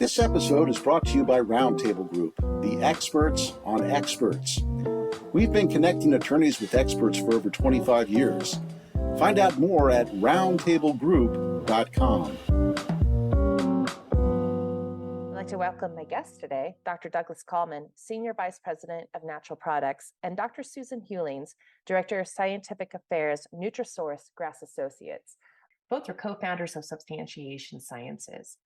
This episode is brought to you by Roundtable Group, the experts on experts. We've been connecting attorneys with experts for over 25 years. Find out more at roundtablegroup.com. I'd like to welcome my guests today, Dr. Douglas Kalman, Senior Vice President of Natural Products, and Dr. Susan Hewlings, Director of Scientific Affairs, Nutri Source, GRAS Associates. Both are co-founders of Substantiation Sciences.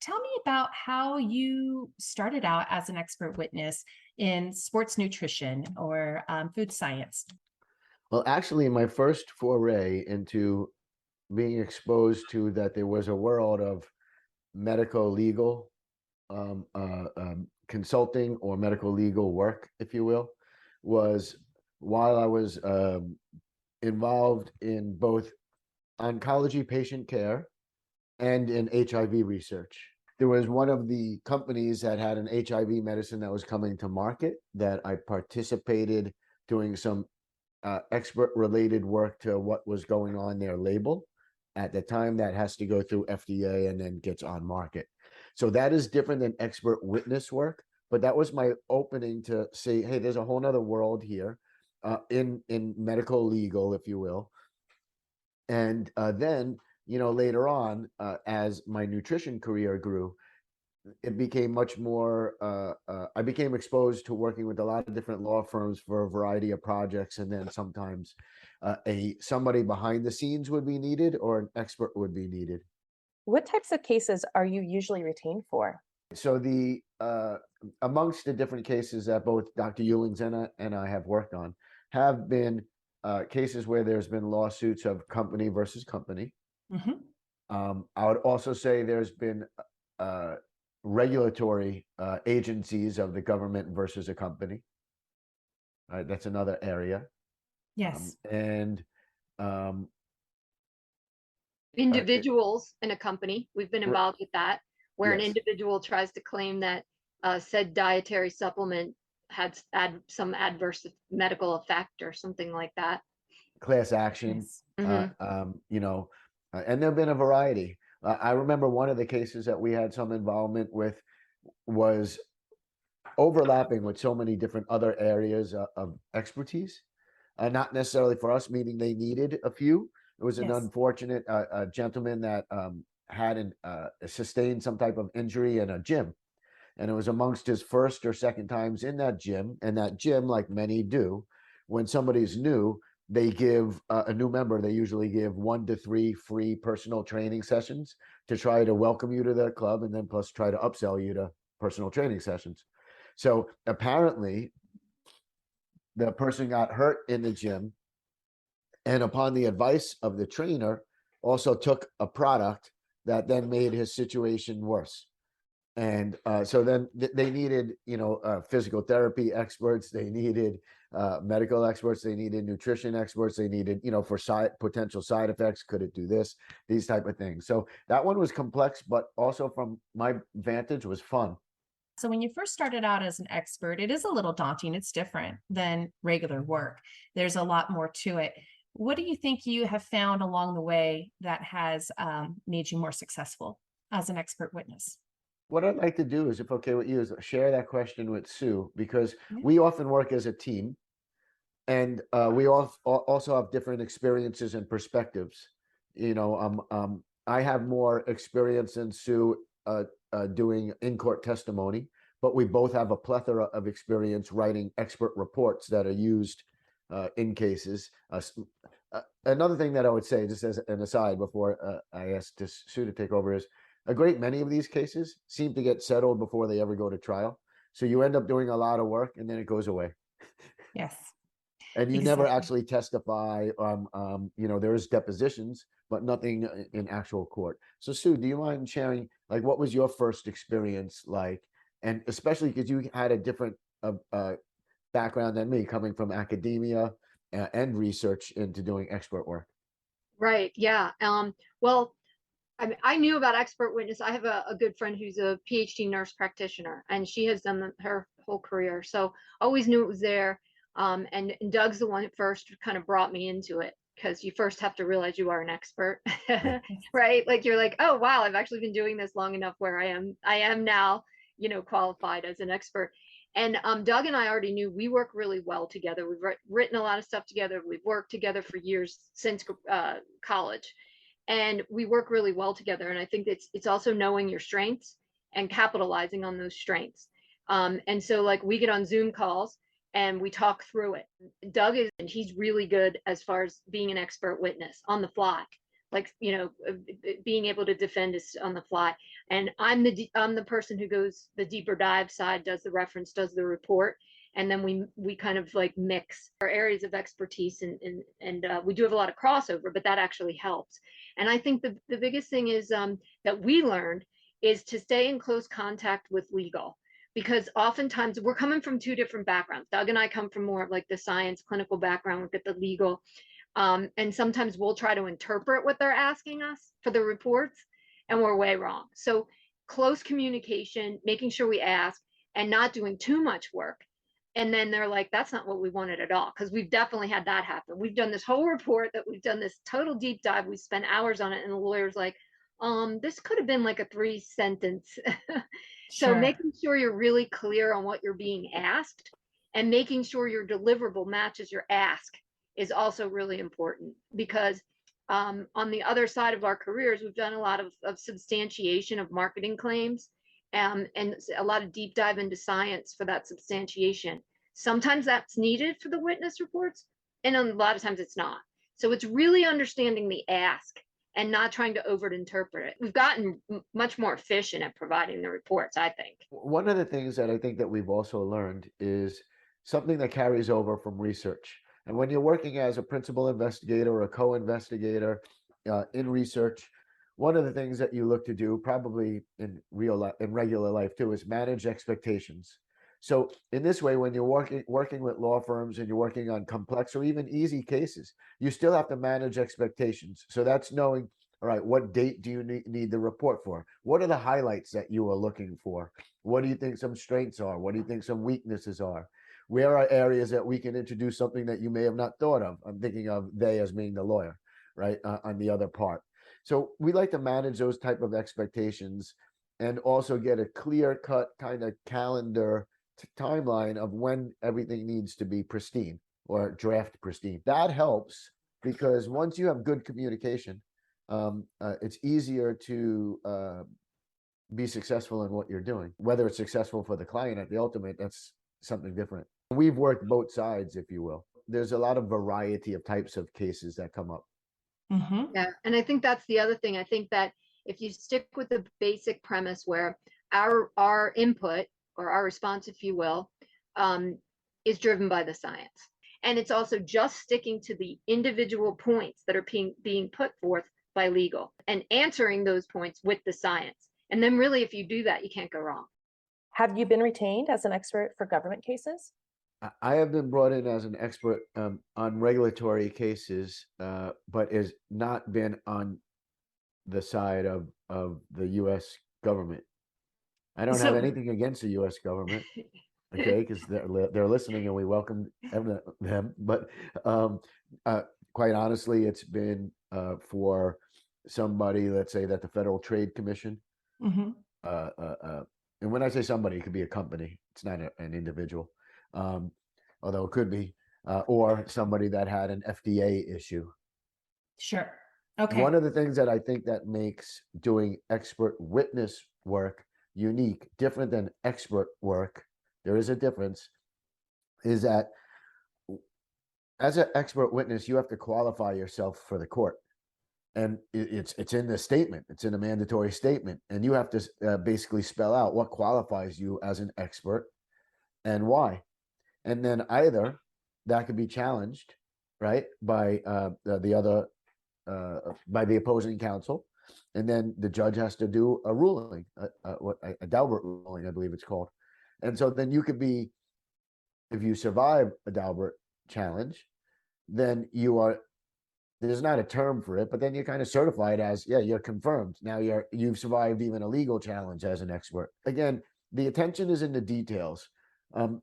Tell me about how you started out as an expert witness in sports nutrition or food science. Well, actually, my first foray into being exposed to that there was a world of medical legal consulting or medical legal work, if you will, was while I was involved in both oncology patient care and in HIV research. There was one of the companies that had an HIV medicine that was coming to market that I participated doing some expert related work to what was going on their label. At the time, that has to go through FDA and then gets on market. So that is different than expert witness work, but that was my opening to say, hey, there's a whole nother world here in medical legal, if you will. And then, later on, as my nutrition career grew, it became much more, I became exposed to working with a lot of different law firms for a variety of projects. And then sometimes somebody behind the scenes would be needed or an expert would be needed. What types of cases are you usually retained for? So amongst the different cases that both Dr. Hewlings and I have worked on have been cases where there's been lawsuits of company versus company. Mm-hmm. I would also say there's been regulatory agencies of the government versus a company. That's another area. Yes. Individuals in a company, we've been involved with that, where Yes. an individual tries to claim that said dietary supplement had some adverse medical effect or something like that. Class action, Yes. and there have been a variety. I remember one of the cases that we had some involvement with was overlapping with so many different other areas of expertise, not necessarily for us, meaning they needed a few. It was an Yes. unfortunate gentleman that had sustained some type of injury in a gym. And it was amongst his first or second times in that gym. And that gym, like many do, when somebody's new, they give a new member, they usually give 1 to 3 free personal training sessions to try to welcome you to the club and then plus try to upsell you to personal training sessions. So apparently the person got hurt in the gym and upon the advice of the trainer also took a product that then made his situation worse. And so then they needed, physical therapy experts, they needed medical experts, they needed nutrition experts, they needed, for potential side effects, could it do this, these type of things. So that one was complex, but also from my vantage was fun. So when you first started out as an expert, it is a little daunting. It's different than regular work. There's a lot more to it. What do you think you have found along the way that has made you more successful as an expert witness? What I'd like to do is, if okay with you, is share that question with Sue, because we often work as a team and we also have different experiences and perspectives. I have more experience than Sue doing in-court testimony, but we both have a plethora of experience writing expert reports that are used in cases. Another thing that I would say, just as an aside before I ask Sue to take over, is a great many of these cases seem to get settled before they ever go to trial. So you end up doing a lot of work and then it goes away. Yes. And you never actually testify. There's depositions, but nothing in actual court. So Sue, do you mind sharing, like, what was your first experience like? And especially because you had a different background than me, coming from academia and research into doing expert work. Right. Yeah. Well, I knew about expert witness. I have a good friend who's a PhD nurse practitioner, and she has done her whole career. So I always knew it was there. And Doug's the one that first kind of brought me into it. because you first have to realize you are an expert, right? Like you're like, oh wow, I've actually been doing this long enough where I am now, qualified as an expert. And Doug and I already knew we work really well together. We've written a lot of stuff together. We've worked together for years since college, and we work really well together. And I think it's also knowing your strengths and capitalizing on those strengths. And so like we get on Zoom calls and we talk through it. Doug and he's really good as far as being an expert witness on the fly, like being able to defend us on the fly. And I'm the person who goes the deeper dive side, does the reference, does the report, and then we kind of like mix our areas of expertise, and we do have a lot of crossover, but that actually helps. And I think the biggest thing is that we learned is to stay in close contact with legal, because oftentimes we're coming from two different backgrounds. Doug and I come from more of like the science clinical background, look at the legal. And sometimes we'll try to interpret what they're asking us for the reports, and we're way wrong. So close communication, making sure we ask, and not doing too much work. And then they're like, that's not what we wanted at all. Because we've definitely had that happen. We've done this whole report that we've done this total deep dive. We spent hours on it. And the lawyer's like, this could have been like a 3-sentence. So Sure. making sure you're really clear on what you're being asked and making sure your deliverable matches your ask is also really important, because on the other side of our careers, we've done a lot of substantiation of marketing claims, and a lot of deep dive into science for that substantiation. Sometimes that's needed for the witness reports, and a lot of times it's not. So it's really understanding the ask and not trying to over-interpret it. We've gotten much more efficient at providing the reports, I think. One of the things that I think that we've also learned is something that carries over from research. And when you're working as a principal investigator or a co-investigator in research, one of the things that you look to do, probably in regular life too, is manage expectations. So in this way, when you're working with law firms and you're working on complex or even easy cases, you still have to manage expectations. So that's knowing, all right, what date do you need the report for? What are the highlights that you are looking for? What do you think some strengths are? What do you think some weaknesses are? Where are areas that we can introduce something that you may have not thought of? I'm thinking of they as being the lawyer, right, on the other part. So we like to manage those type of expectations and also get a clear-cut kind of calendar timeline of when everything needs to be pristine or draft pristine. That helps because once you have good communication, it's easier to be successful in what you're doing. Whether it's successful for the client at the ultimate, that's something different. We've worked both sides, if you will. There's a lot of variety of types of cases that come up. Mm-hmm. Yeah, and I think that's the other thing. I think that if you stick with the basic premise where our input or our response, if you will, is driven by the science, and it's also just sticking to the individual points that are being put forth by legal and answering those points with the science. And then really, if you do that, you can't go wrong. Have you been retained as an expert for government cases? I have been brought in as an expert on regulatory cases, but has not been on the side of the U.S. government. I don't have anything against the U.S. government, okay, because they're listening and we welcome them. But quite honestly, it's been for somebody, let's say that the Federal Trade Commission. Mm-hmm. And when I say somebody, it could be a company. It's not an individual, although it could be, or somebody that had an FDA issue. Sure. Okay. One of the things that I think that makes doing expert witness work unique, different than expert work, there is a difference, is that as an expert witness, you have to qualify yourself for the court. And it's in the statement, it's in a mandatory statement, and you have to basically spell out what qualifies you as an expert and why. And then either that could be challenged, right, by the opposing counsel, and then the judge has to do a ruling, a Daubert ruling, I believe it's called. And so then you could be, if you survive a Daubert challenge, then you are. There's not a term for it, but then you're kind of certified as, yeah, you're confirmed. Now you've survived even a legal challenge as an expert. Again, the attention is in the details. I'm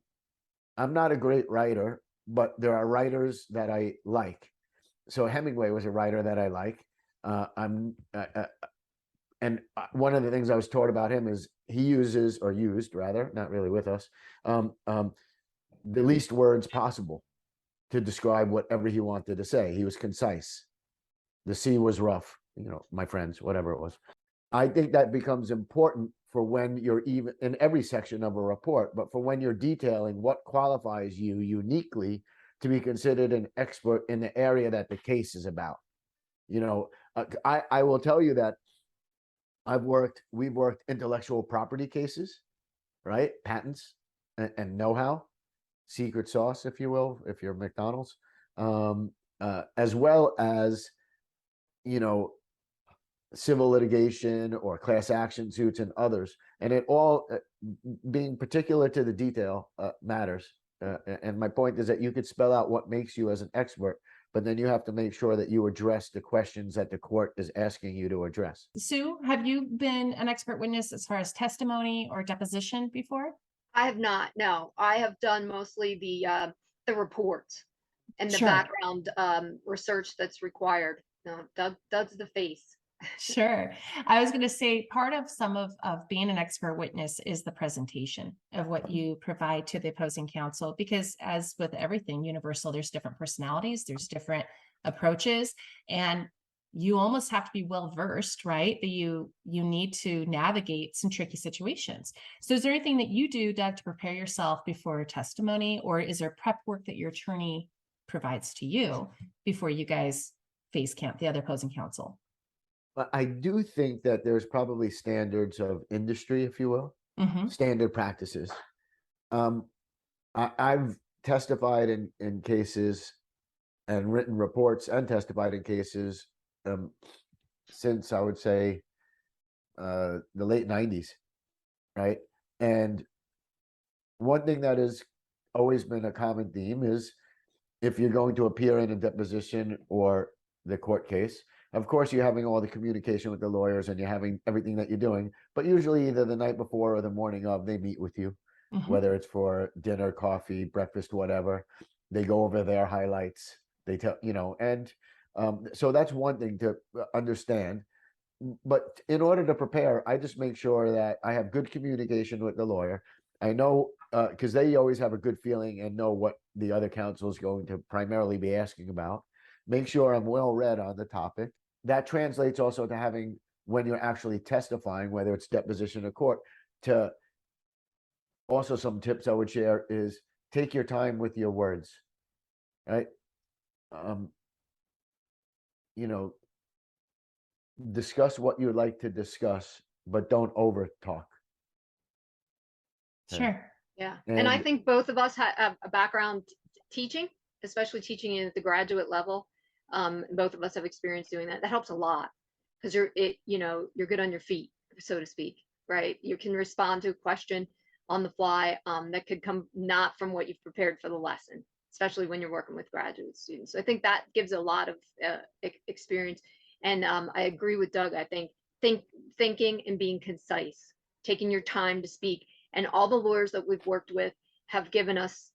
not a great writer, but there are writers that I like. so Hemingway was a writer that I like. One of the things I was taught about him is he used rather, not really with us, the least words possible to describe whatever he wanted to say. He was concise. The sea was rough, my friends, whatever it was. I think that becomes important for when you're even in every section of a report, but for when you're detailing what qualifies you uniquely to be considered an expert in the area that the case is about. I will tell you that we've worked intellectual property cases, right? Patents and know-how, secret sauce, if you will, if you're McDonald's, as well as, civil litigation or class action suits and others. And it all being particular to the detail matters. And my point is that you could spell out what makes you as an expert, but then you have to make sure that you address the questions that the court is asking you to address. Sue, have you been an expert witness as far as testimony or deposition before? I have not. No, I have done mostly the reports and the Sure. background research that's required. No, Doug's the face. Sure. I was going to say part of some of being an expert witness is the presentation of what you provide to the opposing counsel, because as with everything universal, there's different personalities, there's different approaches, and you almost have to be well versed, right? That you need to navigate some tricky situations. So is there anything that you do, Doug, to prepare yourself before testimony, or is there prep work that your attorney provides to you before you guys face the other opposing counsel? I do think that there's probably standards of industry, if you will, standard practices. I've testified in cases and written reports and testified in cases since I would say the late 90s, right? And one thing that has always been a common theme is if you're going to appear in a deposition or the court case, of course, you're having all the communication with the lawyers and you're having everything that you're doing, but usually either the night before or the morning of, they meet with you, whether it's for dinner, coffee, breakfast, whatever. They go over their highlights. They tell, and so that's one thing to understand. But in order to prepare, I just make sure that I have good communication with the lawyer. I know, because they always have a good feeling and know what the other counsel is going to primarily be asking about. Make sure I'm well read on the topic. That translates also to having, when you're actually testifying, whether it's deposition or court, to also some tips I would share is take your time with your words, right? Discuss what you'd like to discuss, but don't over talk. Sure. Yeah. And I think both of us have a background teaching, especially teaching at the graduate level. Both of us have experience doing that. That helps a lot because you're good on your feet, so to speak, right? You can respond to a question on the fly that could come not from what you've prepared for the lesson, especially when you're working with graduate students. So I think that gives a lot of experience. And I agree with Doug. I think thinking and being concise, taking your time to speak. And all the lawyers that we've worked with have given us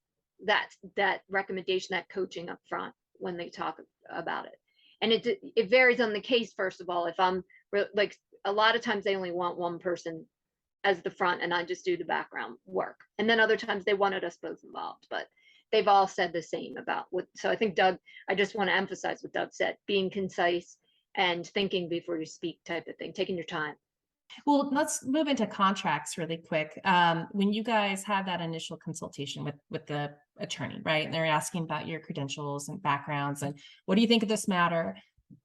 that recommendation, that coaching up front when they talk about it. And it varies on the case. First of all, if I'm like, a lot of times they only want one person as the front and I just do the background work. And then other times they wanted us both involved, but they've all said the same about what. So I think Doug, I just want to emphasize what Doug said, being concise and thinking before you speak type of thing, taking your time. Well, let's move into contracts really quick. When you guys have that initial consultation with the attorney, right? And they're asking about your credentials and backgrounds and what do you think of this matter?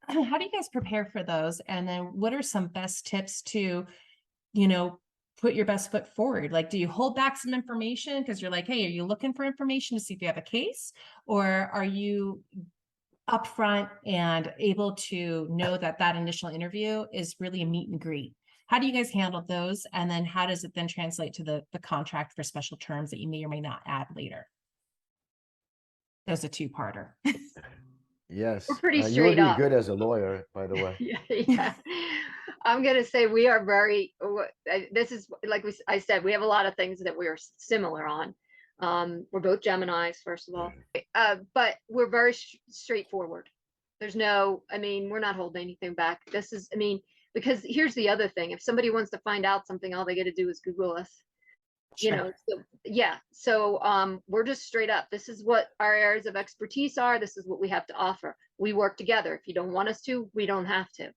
How do you guys prepare for those? And then what are some best tips to, put your best foot forward? Like, do you hold back some information because you're like, hey, are you looking for information to see if you have a case? Or are you upfront and able to know that initial interview is really a meet and greet? How do you guys handle those? And then how does it then translate to the contract for special terms that you may or may not add later? There's a two-parter. Yes. We're pretty You would straight be up. good as a lawyer, by the way. Yeah. I'm going to say we are very, this is like I said, we have a lot of things that we are similar on. We're both Geminis, first of all, but we're very straightforward. There's no, I mean, we're not holding anything back. This is, I mean, because here's the other thing. If somebody wants to find out something, all they got to do is Google us. You Sure. know, so yeah. So we're just straight up. This is what our areas of expertise are. This is what we have to offer. We work together. If you don't want us to, we don't have to.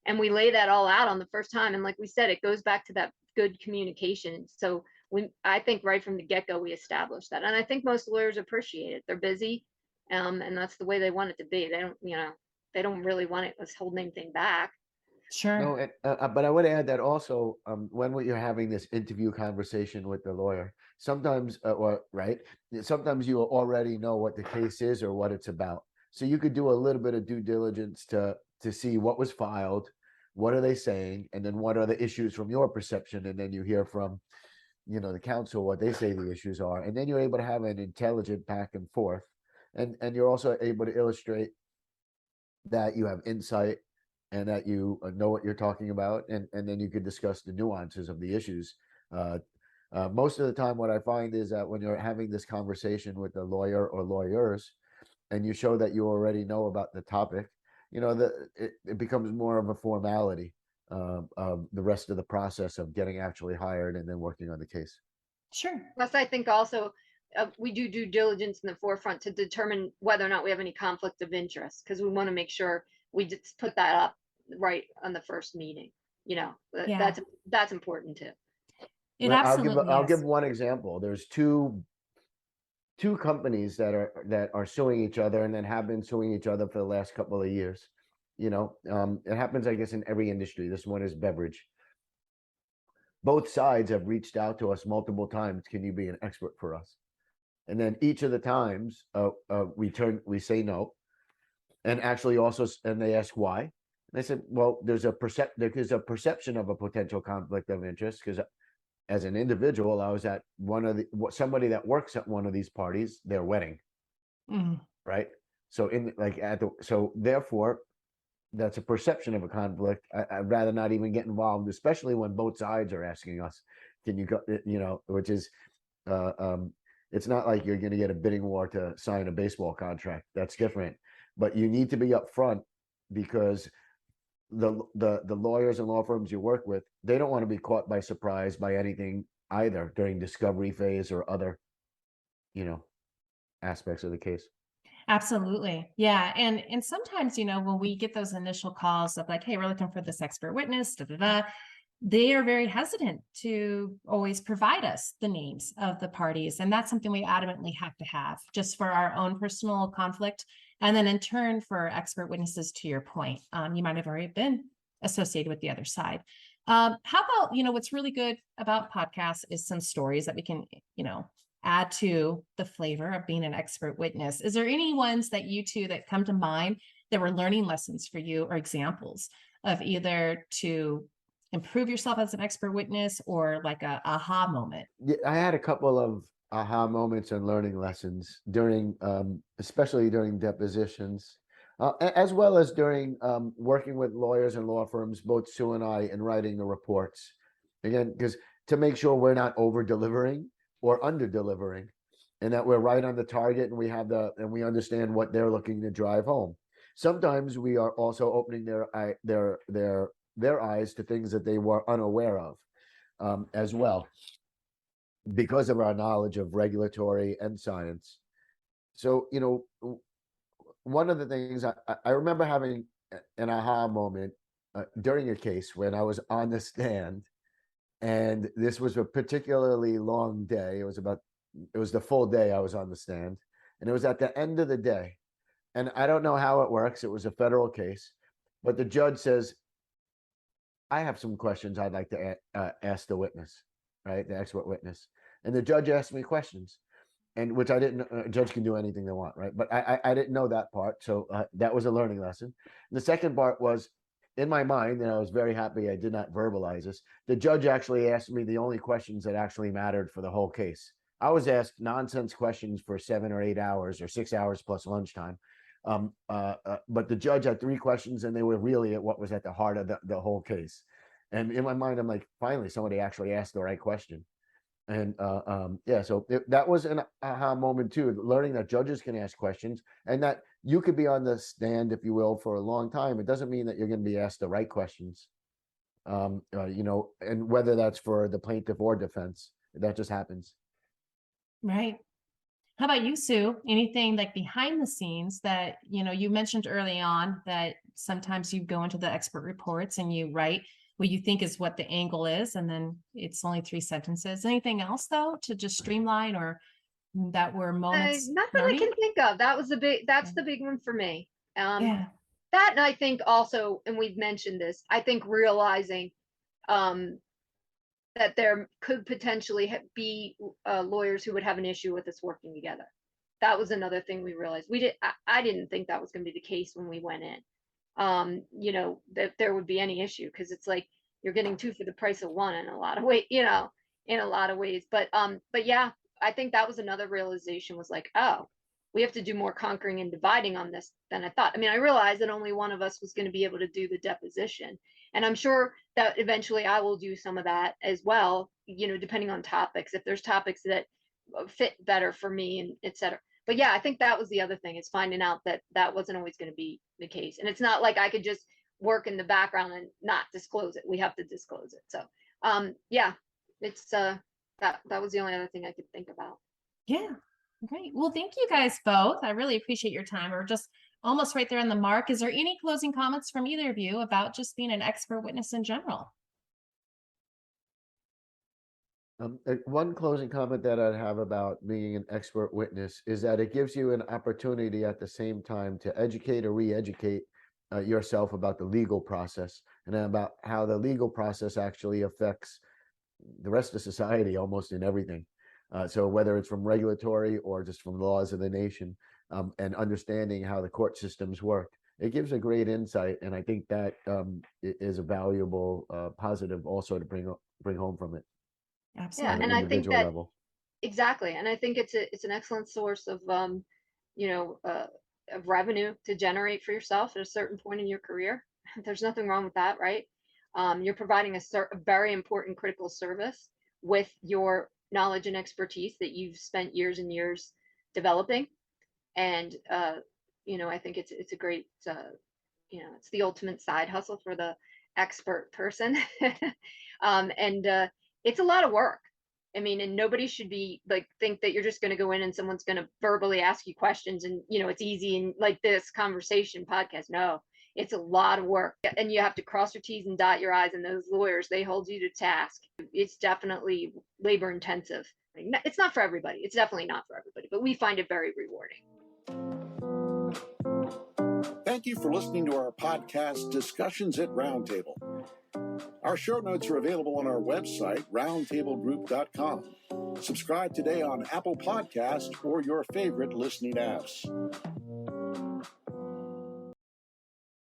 And we lay that all out on the first time. And like we said, it goes back to that good communication. So I think right from the get-go, we established that. And I think most lawyers appreciate it. They're busy. And that's the way they want it to be. They don't, you know, they don't really want it us holding anything back. Sure. No, but I would add that also, when you're having this interview conversation with the lawyer, sometimes, sometimes you already know what the case is or what it's about. So you could do a little bit of due diligence to see what was filed, what are they saying, and then what are the issues from your perception, and then you hear from, the counsel what they say the issues are, and then you're able to have an intelligent back and forth, and you're also able to illustrate that you have insight and that you know what you're talking about, and then you could discuss the nuances of the issues. Most of the time, what I find is that when you're having this conversation with a lawyer or lawyers, and you show that you already know about the topic, it becomes more of a formality of the rest of the process of getting actually hired and then working on the case. Sure. Plus, I think also we do due diligence in the forefront to determine whether or not we have any conflict of interest, because we want to make sure we just put that up right on the first meeting. Yeah. That's important too. It Well, absolutely I'll give is. one example. There's two companies that are suing each other and then have been suing each other for the last couple of years. It happens, I guess, in every industry. This one is beverage. Both sides have reached out to us multiple times. Can you be an expert for us? And then each of the times we say no, and actually also, and they ask why. And I said, well, there's a perception of a potential conflict of interest, because as an individual, I was at somebody that works at one of these parties, their wedding, right? So so therefore, that's a perception of a conflict. I'd rather not even get involved, especially when both sides are asking us, can you go, which is, it's not like you're going to get a bidding war to sign a baseball contract. That's different, but you need to be upfront, because the lawyers and law firms you work with, they don't want to be caught by surprise by anything either during discovery phase or other, aspects of the case. Absolutely. Yeah. And sometimes, when we get those initial calls of like, hey, we're looking for this expert witness, they are very hesitant to always provide us the names of the parties. And that's something we adamantly have to have, just for our own personal conflict. And then in turn, for expert witnesses, to your point, you might have already been associated with the other side. How about, what's really good about podcasts is some stories that we can, add to the flavor of being an expert witness. Is there any ones that you two that come to mind that were learning lessons for you, or examples of either to improve yourself as an expert witness or like a aha moment? Yeah, I had a couple of aha moments and learning lessons during, especially during depositions, as well as during working with lawyers and law firms, both Sue and I, in writing the reports. Again, because to make sure we're not over delivering or under delivering, and that we're right on the target, and we understand what they're looking to drive home. Sometimes we are also opening their eyes to things that they were unaware of, as well, because of our knowledge of regulatory and science. So, one of the things I remember having an aha moment during a case when I was on the stand, and this was a particularly long day. It was the full day I was on the stand, and it was at the end of the day. And I don't know how it works. It was a federal case, but the judge says, I have some questions I'd like to ask the witness, right? The expert witness. And the judge asked me questions, and which I didn't, a judge can do anything they want, right? But I didn't know that part. So that was a learning lesson. And the second part was, in my mind, and I was very happy I did not verbalize this, the judge actually asked me the only questions that actually mattered for the whole case. I was asked nonsense questions for 7 or 8 hours or 6 hours plus lunchtime. But the judge had 3 questions, and they were really at what was at the heart of the whole case. And in my mind, I'm like, finally, somebody actually asked the right question. And so that was an aha moment too, learning that judges can ask questions, and that you could be on the stand, if you will, for a long time. It doesn't mean that you're going to be asked the right questions. And whether that's for the plaintiff or defense, that just happens. Right. How about you, Sue? Anything like behind the scenes that, you mentioned early on that sometimes you go into the expert reports and you write what you think is what the angle is, and then it's only 3 sentences. Anything else though, to just streamline, or that were moments? Not that I can think of. That's the big one for me. Yeah. That, and I think also, and we've mentioned this, I think realizing that there could potentially be lawyers who would have an issue with us working together. That was another thing we realized. I didn't think that was going to be the case when we went in. That there would be any issue, because it's like you're getting 2 for the price of 1 in a lot of ways, in a lot of ways. But yeah, I think that was another realization, was like, oh, we have to do more conquering and dividing on this than I thought. I mean, I realized that only one of us was going to be able to do the deposition. And I'm sure that eventually I will do some of that as well, depending on topics, if there's topics that fit better for me, and et cetera. But yeah, I think that was the other thing, is finding out that that wasn't always going to be the case. And it's not like I could just work in the background and not disclose it. We have to disclose it. So yeah, it's that was the only other thing I could think about. Yeah. Great. Well, thank you guys both. I really appreciate your time. We're just almost right there on the mark. Is there any closing comments from either of you about just being an expert witness in general? One closing comment that I'd have about being an expert witness is that it gives you an opportunity at the same time to educate or re-educate yourself about the legal process, and about how the legal process actually affects the rest of society almost in everything. So whether it's from regulatory or just from laws of the nation, and understanding how the court systems work, it gives a great insight. And I think that is a valuable positive also to bring home from it. Absolutely. Yeah, and I think that level. Exactly, and I think it's an excellent source of of revenue to generate for yourself at a certain point in your career. There's nothing wrong with that, right? You're providing a very important critical service with your knowledge and expertise that you've spent years and years developing. And I think it's a great it's the ultimate side hustle for the expert person. And it's a lot of work. I mean, and nobody should be like, think that you're just going to go in and someone's going to verbally ask you questions and it's easy and like this conversation podcast. No, it's a lot of work, and you have to cross your T's and dot your I's, and those lawyers, they hold you to task. It's definitely labor intensive. It's not for everybody. It's definitely not for everybody, but we find it very rewarding. Thank you for listening to our podcast, Discussions at Roundtable. Our show notes are available on our website, roundtablegroup.com. Subscribe today on Apple Podcasts or your favorite listening apps.